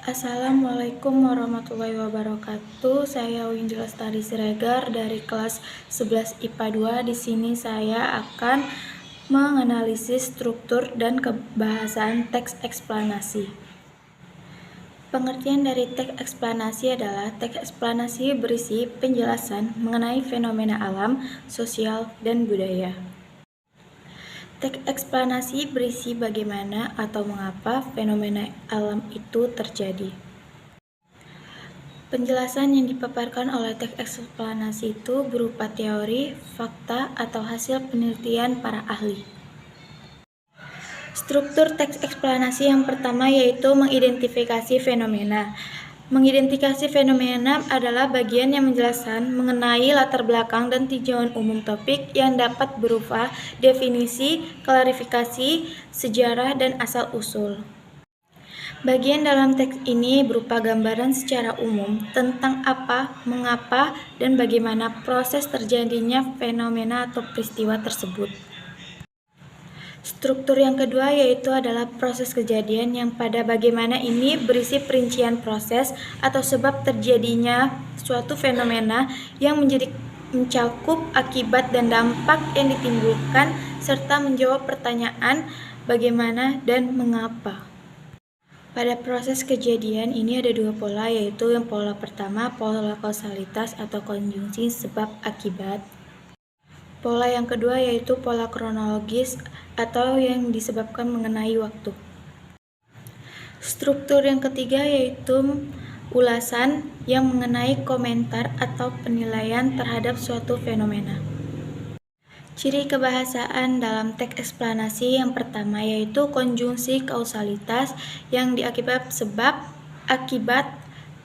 Assalamualaikum warahmatullahi wabarakatuh. Saya Windy Lestari Siregar dari kelas 11 IPA 2. Di sini saya akan menganalisis struktur dan kebahasaan teks eksplanasi. Pengertian dari teks eksplanasi adalah teks eksplanasi berisi penjelasan mengenai fenomena alam, sosial, dan budaya. Teks eksplanasi berisi bagaimana atau mengapa fenomena alam itu terjadi. Penjelasan yang dipaparkan oleh teks eksplanasi itu berupa teori, fakta, atau hasil penelitian para ahli. Struktur teks eksplanasi yang pertama yaitu mengidentifikasi fenomena. Mengidentifikasi fenomena adalah bagian yang menjelaskan mengenai latar belakang dan tinjauan umum topik yang dapat berupa definisi, klarifikasi, sejarah, dan asal-usul. Bagian dalam teks ini berupa gambaran secara umum tentang apa, mengapa, dan bagaimana proses terjadinya fenomena atau peristiwa tersebut. Struktur yang kedua yaitu adalah proses kejadian yang pada bagaimana ini berisi perincian proses atau sebab terjadinya suatu fenomena yang mencakup akibat dan dampak yang ditimbulkan serta menjawab pertanyaan bagaimana dan mengapa. Pada proses kejadian ini ada dua pola, yaitu yang pola pertama pola kausalitas atau konjungsi sebab akibat. Pola yang kedua yaitu pola kronologis atau yang disebabkan mengenai waktu. Struktur yang ketiga yaitu ulasan yang mengenai komentar atau penilaian terhadap suatu fenomena. Ciri kebahasaan dalam teks eksplanasi yang pertama yaitu konjungsi kausalitas yang diakibat sebab, akibat,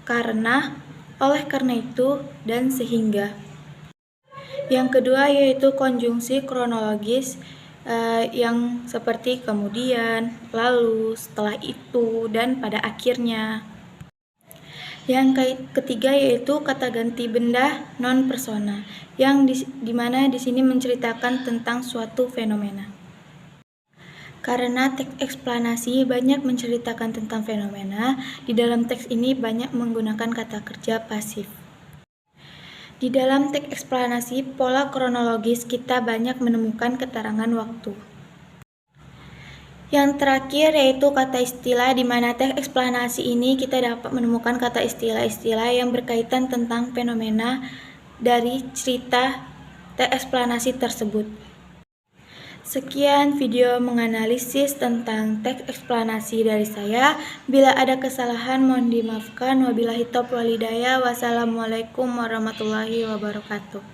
karena, oleh karena itu, dan sehingga. Yang kedua yaitu konjungsi kronologis yang seperti kemudian, lalu, setelah itu, dan pada akhirnya. Yang ketiga yaitu kata ganti benda non persona, yang dimana di sini menceritakan tentang suatu fenomena. Karena teks eksplanasi banyak menceritakan tentang fenomena, di dalam teks ini banyak menggunakan kata kerja pasif. Di dalam teks eksplanasi pola kronologis kita banyak menemukan keterangan waktu. Yang terakhir yaitu kata istilah, di mana teks eksplanasi ini kita dapat menemukan kata istilah-istilah yang berkaitan tentang fenomena dari cerita teks eksplanasi tersebut. Sekian video menganalisis tentang teks eksplanasi dari saya. Bila ada kesalahan mohon dimaafkan. Wabillahi taufiq wal hidayah. Wassalamualaikum warahmatullahi wabarakatuh.